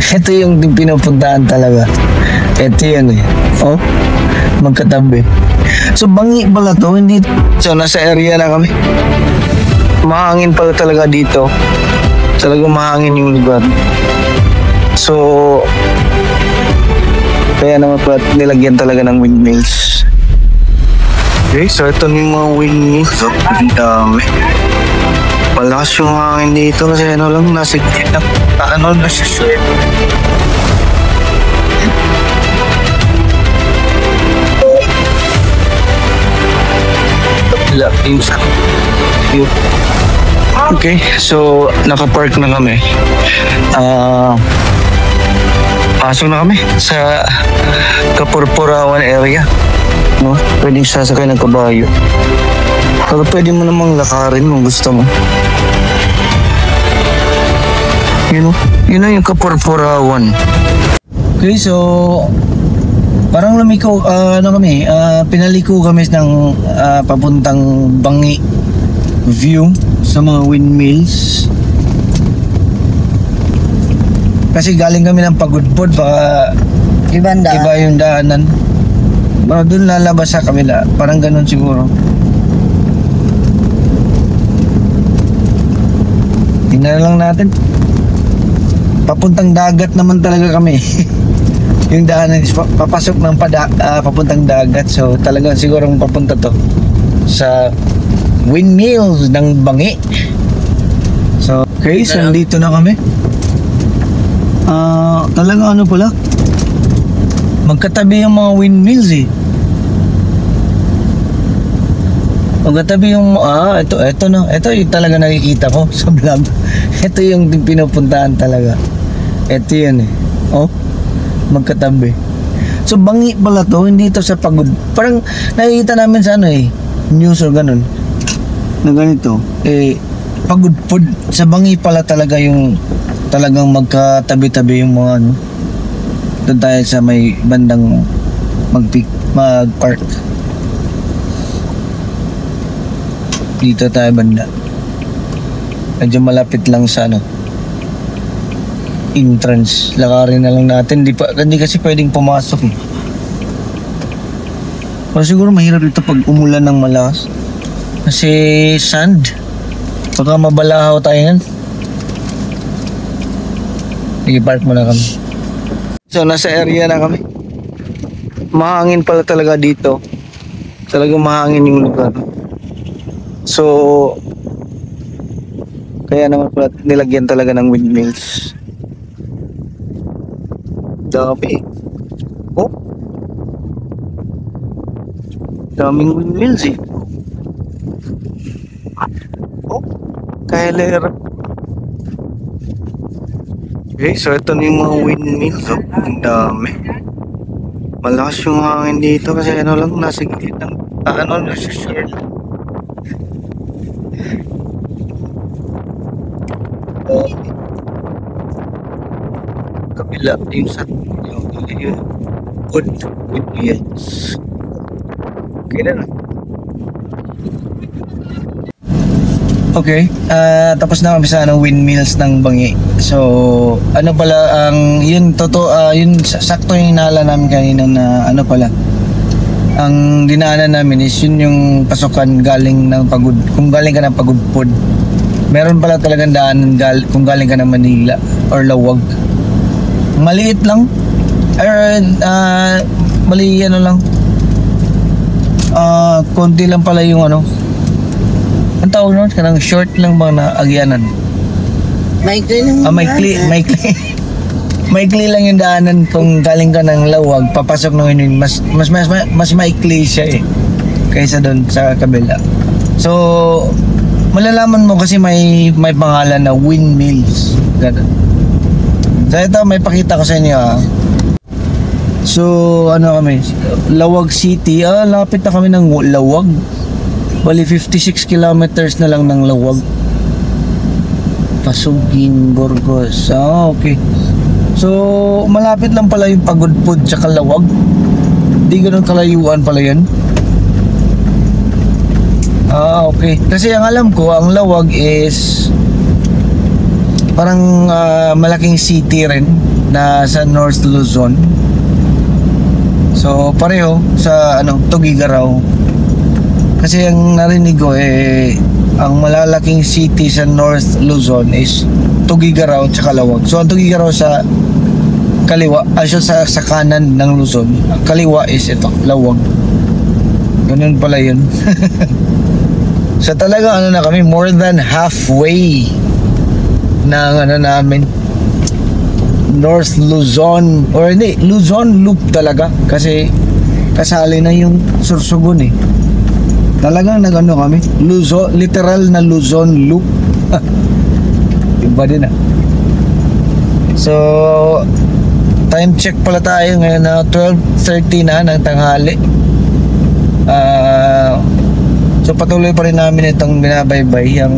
Ito yung pinupuntahan talaga. Ito yun eh. Oh, magkatabi. So Bangi pala to, hindi. So nasa area na kami. Mahangin pala talaga dito. Talagang mahangin yung lugar. So kaya naman pala nilagyan talaga ng windmills. Okay, so ito yung mga windmills. So, ang dami. Malakas yung hangin dito kasi ano lang, nasa gitna. Nasa okay, so nakapark na kami. Pasok na kami sa Kapurpurawan area. No? Pwedeng sasakay ng kabayo. Pero pwede mo namang lakarin kung gusto mo. Yun na yung Kapurpurawan. Okay, so parang lumiko, pinaliko kami ng papuntang Bangi view sa mga windmills. Kasi galing kami ng Pagudpod, baka iba yung daanan. Baka doon lalabas sa kabila, parang ganun siguro. Tingnan lang natin. Papuntang dagat naman talaga kami. Yung daanan is papasok ng papuntang dagat. So talagang siguro papunta to sa windmills ng Bangi. So okay, so dito na kami. Talaga ano pala, magkatabi yung mga windmills eh. Magkatabi yung ito yung talaga nakikita ko sa vlog. Ito yung pinupuntahan talaga. Ito yun eh. Oh, magkatabi. So Bangi pala to, hindi to sa Pagod. Parang nakikita namin sa news or ganun na ganito Pagudpod. Sa Bangi pala talaga yung talagang magkatabi-tabi yung mga doon tayo sa may bandang mag-park. Dito tayo banda. Medyo malapit lang sa entrance. Lakarin na lang natin. Hindi kasi pwedeng pumasok eh. Pero siguro mahirap dito pag umulan ng malakas. Kasi sand. Baka mabalahaw tayo yan. Sige, park muna kami. So nasa area na kami. Mahangin pala talaga dito. Talagang mahangin yung lugar. So kaya naman pala nilagyan talaga ng windmills. Dami. Oh, daming windmills eh. Oh, kailer. Okay, so ito na yung mga windmills. Oh, ang dami. Malakas yung hangin dito kasi lang, nasa gitna. Nasa shore. Kabila yung sa yun. Good windmills. Okay na. Okay, tapos na kami sa windmills ng Bangi. So, ano pala ang yun yun sakto yung inala namin kanina na pala. Ang dinaanan namin is yun yung pasukan galing ng kung galing ka ng Pagudpod. Meron pala talagang daanan kung galing ka ng Manila or Lawag. Maliit lang. Mali lang. Konti lang pala yung ang tawag nun, kanang short lang ba na agyanan? Maikli lang. Maikli lang yung daanan kung galing ka ng Lawag, papasok ng yun, mas maikli siya eh, kaysa doon sa kabila. So, malalaman mo kasi may pangalan na windmills. Ganun. So, ito, may pakita ko sa inyo So, kami? Lawag City. Lapit na kami ng Lawag. Bali 56 kilometers na lang ng Lawag. Pasugin, Burgos. Okay. So, malapit lang pala yung Pagudpod sa Lawag. Hindi ganun kalayuan pala yan. Okay. Kasi ang alam ko, ang Lawag is parang malaking city rin. na sa North Luzon. So pareho sa Tugigaraw. Kasi ang narinig ko ang malalaking city sa North Luzon is Tugigaraw at Lawag. So ang Tugigaraw sa kaliwa, sa kanan ng Luzon. Ang kaliwa is ito, Lawag. Ganun pala yun. So talaga na kami, more than halfway ng namin, North Luzon, or hindi, Luzon Loop talaga, kasi kasali na yung Sorsogon talagang kami, Luzon, literal na Luzon Loop. Iba din So time check pala tayo ngayon na 12:30 na ng tanghali. So patuloy pa rin namin itong binabaybay, ang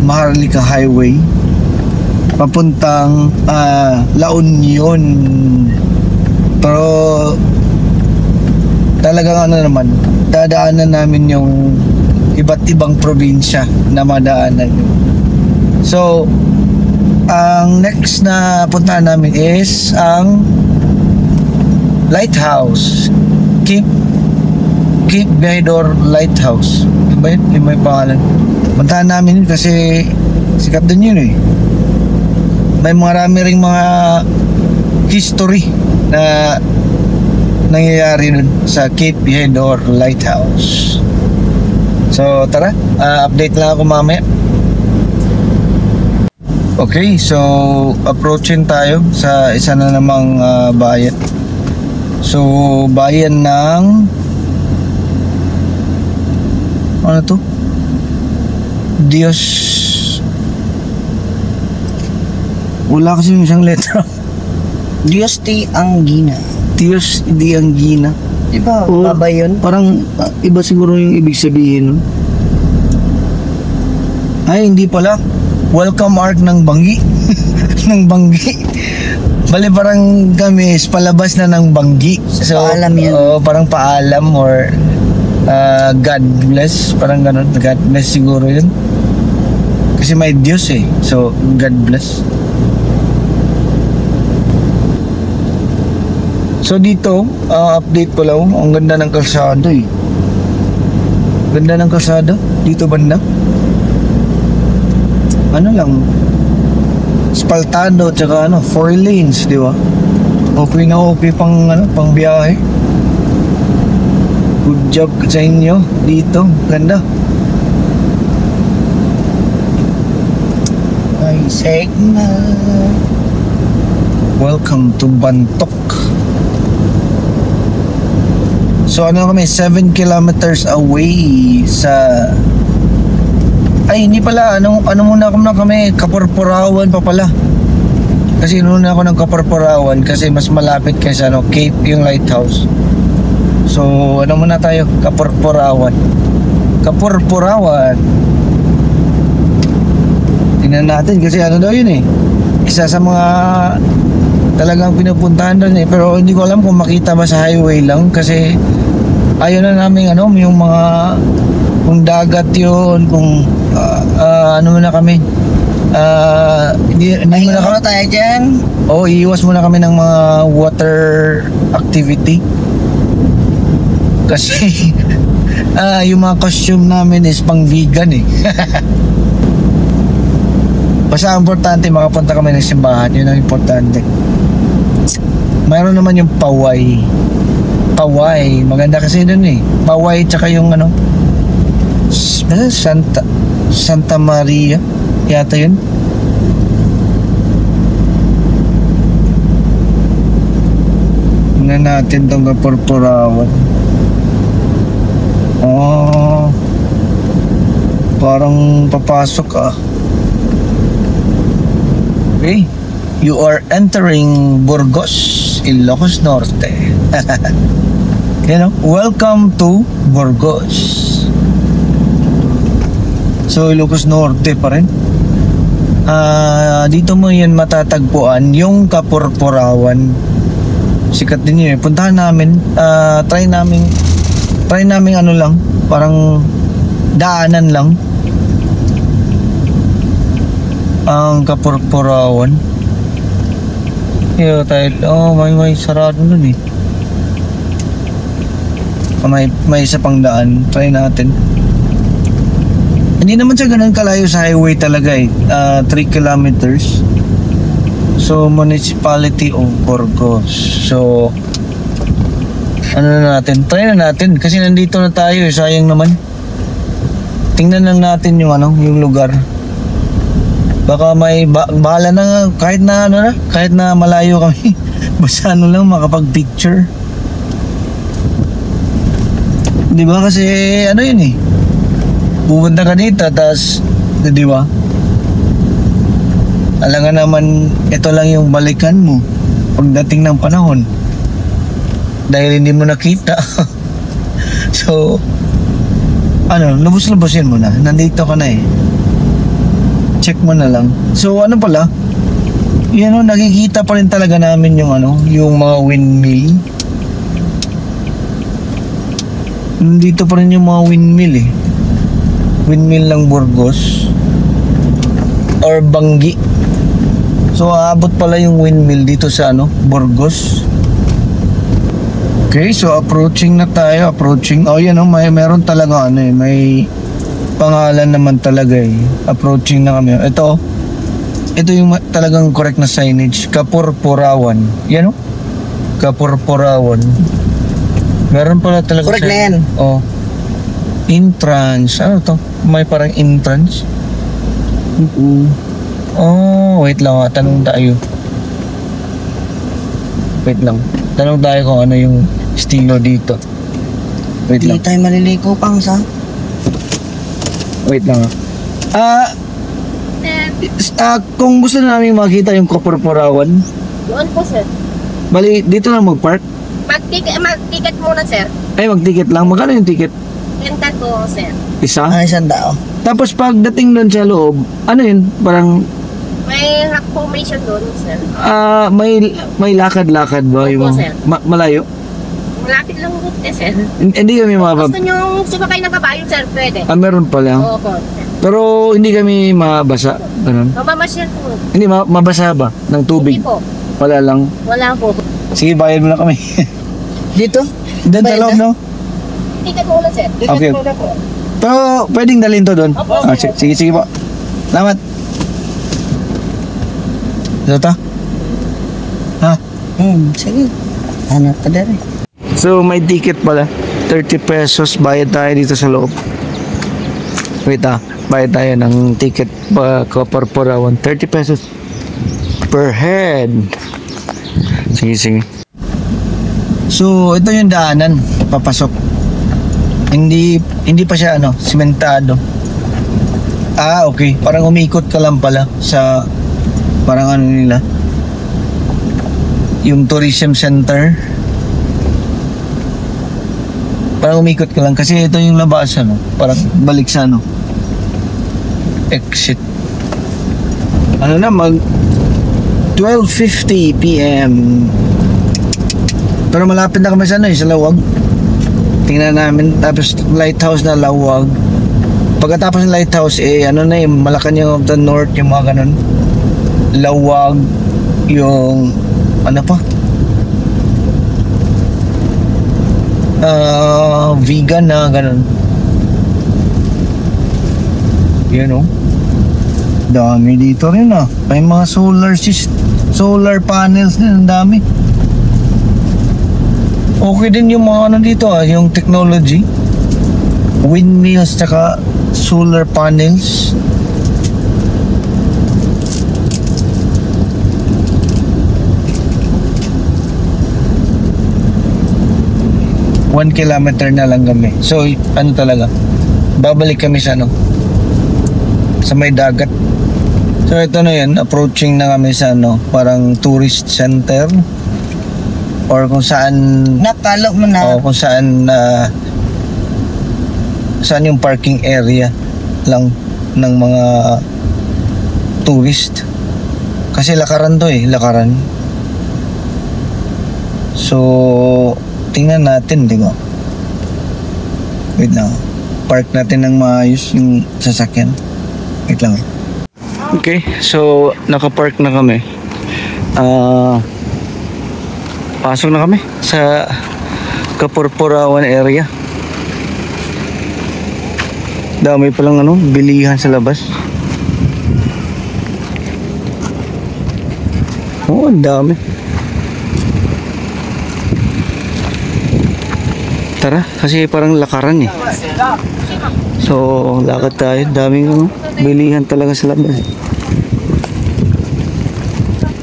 Maharlika Highway papuntang La Union. Pero talagang naman, dadaanan namin yung iba't ibang probinsya na madaanan. So ang next na puntahan namin is ang Lighthouse, Cape Viador Lighthouse. Diba yun? Yung may pangalan. Puntahan namin yun kasi sikat din yun May marami ring mga history na nangyayari nun sa Cape Viador Lighthouse. So tara, update lang ako mamaya. Okay, so approaching tayo sa isa na namang bayan. So bayan ng ano to? Dios. Wala kasi yung isang letra. Dios de Angina. Dios de Angina. Diba, baba yun? Parang iba siguro yung ibig sabihin nun. Ay, hindi pala. Welcome arc ng Banggi. Ng Banggi. Bali parang kami is palabas na ng Banggi. So, paalam yan. Parang paalam or God bless. Parang ganun. God bless siguro yun. Kasi may Diyos So, God bless. So dito, update ko lang, ang ganda ng kalsada Ganda ng kalsada dito banda. Ano lang, spaltado tsaka 4 lanes, di ba? Okay na okay pang pang biyahe. Good job sa inyo dito, ganda. Ay, signal. Welcome to Bantok. So kami 7 kilometers away sa hindi pala muna kami Kaporporawan pa pala. Kasi inuna ako ng Kaporporawan kasi mas malapit kaysa Cape yung lighthouse. So muna tayo, Kaporporawan. Tingnan natin kasi daw yun isa sa mga talagang pinupuntahan doon pero hindi ko alam kung makita ba sa highway lang kasi ayaw na namin yung mga kung dagat yun, kung muna kami hindi muna tayo dyan. Iiwas muna kami ng mga water activity kasi yung mga costume namin is pang vegan basta importante makapunta kami ng simbahan, yun ang importante. Mayroon naman yung Paway, maganda kasi dun Paway tsaka yung Santa Maria yata yun. Tingnan natin tong Kaporporawan. Parang papasok Okay, you are entering Burgos, Ilocos Norte. Welcome to Burgos. So Ilocos Norte pa rin. Dito mo yan matatagpuan yung Kaporporawan. Sikat din yun puntahan namin. Try namin lang, parang daanan lang ang Kaporporawan. Yo, tayo. Oh, may sarado dun eh. May isa pang daan. Try natin. Hindi naman siya ganun kalayo sa highway talaga eh. 3 kilometers. So, Municipality of Burgos. So, ano na natin? Try na natin. Kasi nandito na tayo eh. Sayang naman. Tingnan lang natin yung yung lugar. Baka may bahala na nga, kahit na malayo kami. Basta lang makapag-picture. 'Di ba kasi yun eh. Pupunta ka dito tapos 'di ba? Alangan naman ito lang yung balikan mo pagdating ng panahon. Dahil hindi mo nakita. So lubos-lubosin mo na. Nandito ka na eh. Check mo na lang. So pala? Nakikita pa rin talaga namin yung mga windmill. Dito pa rin yung mga windmill eh. Windmill ng Burgos or Banggi. So aabot pala yung windmill dito sa Burgos. Okay, so approaching na tayo. Meron talaga may pangalan naman talaga eh. Approaching na kami. Ito yung talagang correct na signage. Kapurpurawan. Yan Kapurpurawan. Meron pala talaga Correct na yan. Oh. Entrance. Ano to? May parang entrance. Oh, wait lang tanong tayo. Wait lang. Tanong tayo kung ano yung estilo dito. Wait lang. Hindi tayo maliligo pang sa. Wait lang kung gusto namin makita yung Kapurpurawan, Doon po, sir. bali dito lang mag-park. Mag-ticket muna, sir. Ay, mag-ticket lang. Magkano yung ticket? Renta ko, sir. Isa? Isang dao. Tapos pagdating doon sa loob, parang May rock formation doon, sir. may lakad-lakad ba? Opo, Yung sir. malayo? Malapit lang doon, sir. Hindi kami Gusto nyo sumakay ng kabayo, sir? Pwede. meron pala. Opo, sir. Pero hindi kami mabasa. Ganun. Mamamasyal po. Hindi, mabasa ba? Ng tubig? Hindi po. Wala lang. Wala po. Sige, bayad mo na kami. Dito? Doon sa Bayad loob, na? no? Ticket muna, sir. Ticket Okay. muna po. Pero pwedeng dalhin to doon. Opo, sir. Sige po. Salamat. Ito ta? Ha? Sige. Hanap ka dere. So may ticket pala. 30 pesos bayad tayo dito sa loob. Wait bayad tayo ng ticket Kapurpurawan. 30 pesos per head. Sige. So ito yung daanan papasok. Hindi pa siya simentado. Okay. Parang umikot ka lang pala sa parang nila. Yung tourism center. Parang umikot ka lang kasi ito yung labas parang balik sa exit. Mag 12:50 PM. Pero malapit na kami sa sa Lawag. Tingnan namin tapos lighthouse na Lawag. Pagkatapos ng lighthouse Malacanang of the North, yung mga ganun. Lawag, yung pa? Vegan na ganun. Dami dito rin may mga solar panels din, ang dami. Okay din yung mga dito yung technology, windmills tsaka solar panels. One kilometer na lang kami. So talaga, babalik kami sa sa may dagat. So ito na yan, approaching na kami sa parang tourist center or kung saan Napalo mo na. kung saan saan yung parking area lang ng mga tourist. Kasi lakaran to lakaran. So tingnan natin, di ba? Wait lang. Park natin ng maayos yung sasakyan. Wait lang. Okay, so naka-park na kami. Pasok na kami sa Kapurpurawan area. Dami palang bilihan sa labas. Oh, ang dami. Tara, kasi parang lakaran eh. So, lakad tayo. Daming bilihan talaga sa labas.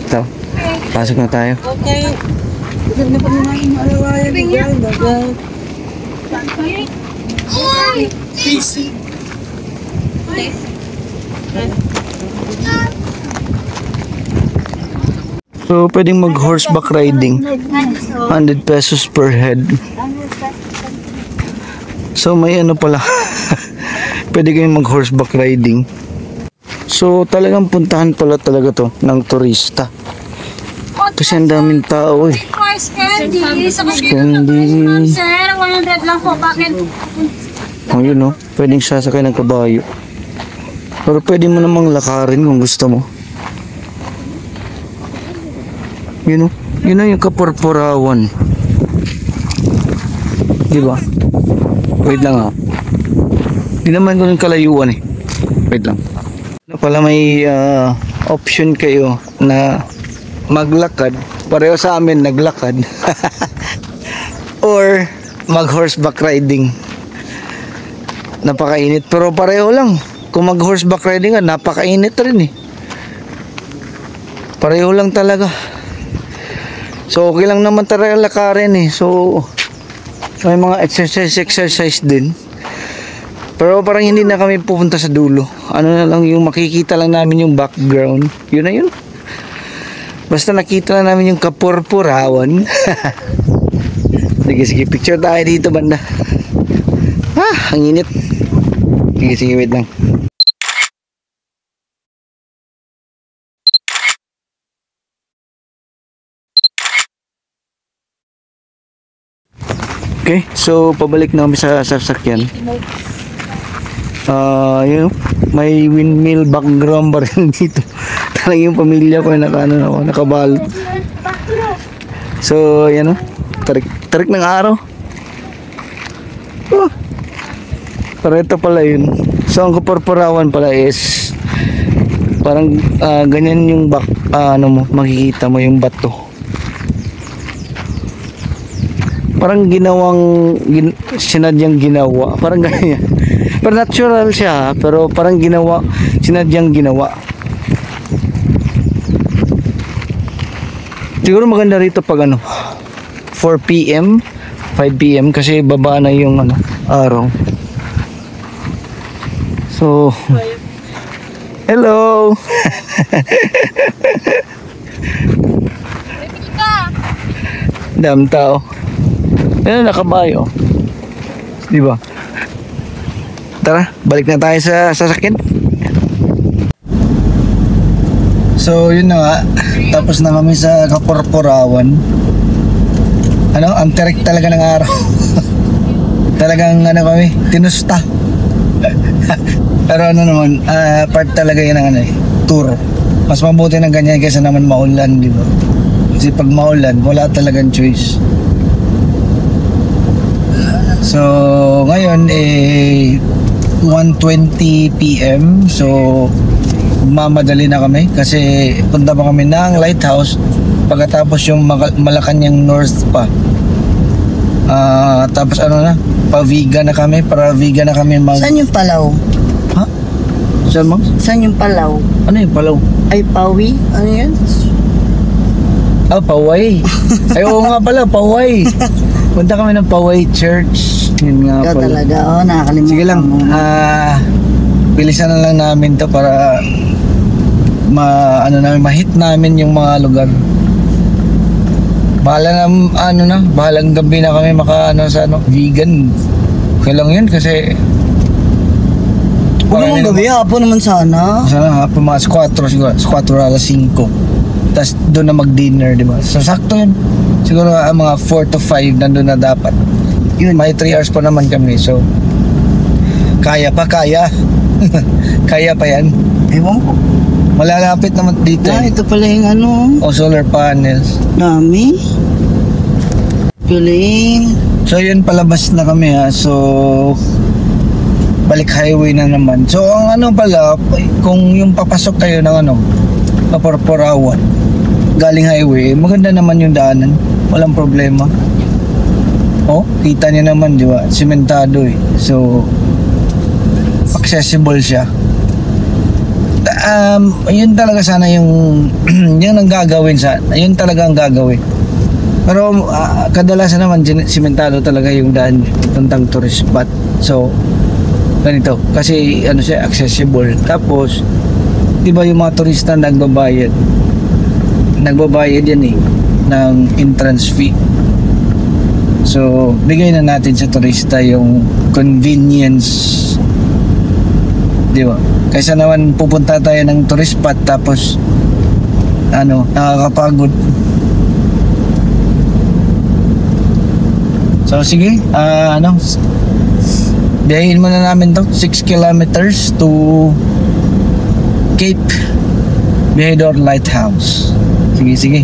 Ito, pasok na tayo. Okay. Ganda pa naman yung alawayan. So, pwedeng mag horseback riding. 100 pesos per head. So, may pala. Pwede kayong mag horseback riding. So, talagang puntahan pala talaga to ng turista. Kasi ang daming tao eh. Candy. Sa Candy. sir, 100 lang po. Bakit? Oh, yun pwedeng sasakay ng kabayo. Pero pwede mo namang lakarin kung gusto mo. Yun yung Kapurpurawan. Diba? Wait lang Di naman ko ng kalayuan eh. Wait lang. Pala may option kayo na maglakad. Pareho sa amin naglakad. Or mag horseback riding. Napakainit pero pareho lang. Kung mag horseback riding ka, napakainit rin eh. Pareho lang talaga. So okay lang naman talaga lakarin eh. So may mga exercise din. Pero parang hindi na kami pupunta sa dulo. Ano na lang yung makikita lang namin yung background. Yun na yun. Basta nakita lang namin yung Kapurpurawan. Sige, picture tayo dito banda. Ang init. Sige, wait lang. Okay, so pabalik na kami sa sasakyan. May windmill background pa rin dito. Talagang yung pamilya ko nakabalot. So, tarik ng araw. Pero ito pala yun. So, ang Kapurpurawan pala is parang ganyan yung makikita mo yung bato. Parang sinadyang ginawa. Parang ganyan. Pero natural siya, pero parang sinadyang ginawa. Siguro maganda rito pag 4 PM, 5 PM kasi baba na yung araw. So, hello. Dam tao. Nakabayo. Di ba? Tara, balik na tayo sa sasakyan. So, yun na nga. Tapos na kami sa Kapurpurawan. Ang terik talaga ng araw. Talagang kami, tinusta. Pero naman, part talaga yun ng tour. Mas mabuti ng ganyan kaysa naman maulan, di ba? Kasi pag maulan, wala talagang choice. So, ngayon 1:20 PM. So, mamadali na kami kasi punta pa kami ng lighthouse pagkatapos yung Malacanang North pa. Tapos Paviga na kami. Saan yung Palaw? Ha? Saan mo? Saan yung Palaw? Ano yung Palaw? Ay, Pawi? Ano yan? Paway. Ay, oo nga pala, Paway. Punta kami ng Paway Church. Yun nga Ikaw pala. talaga, nakakalimutan. Sige lang, bilisan na lang namin to para ma-hit namin yung mga lugar. Bahalang gabi na kami sa vegan. Okay lang yun kasi Huwag naman gabi, hapon naman sana. Sana hapon mga 4 siguro, 4:05. Tapos doon na mag-dinner, di ba? So sakto yun. Siguro mga 4 to 5 nandun na dapat. Yun, may 3 hours pa naman kami. So, kaya. Kaya pa yan. Ewan ko. Malalapit naman dito. Ito pala yung O solar panels. Dami. Galing. So yun, palabas na kami ha. So balik highway na naman. So ang ano pala, kung yung papasok kayo ng ano, Paporporawan, galing highway, maganda naman yung daanan. Walang problema. Oh, kita niyo naman, di ba? Sementado eh. So accessible siya. Yun talaga sana yung yun ang gagawin yun talaga ang gagawin. Pero kadalasan naman simentado talaga yung daan puntang tourist spot. So ganito kasi ano siya, accessible. Tapos di ba yung mga turista nagbabayad yan eh ng entrance fee. So bigay na natin sa turista yung convenience, di ba? Kaysa naman pupunta tayo ng tourist spot tapos ano, nakakapagod. So sige, biyahin muna namin to 6 kilometers to Cape Viador Lighthouse. Sige.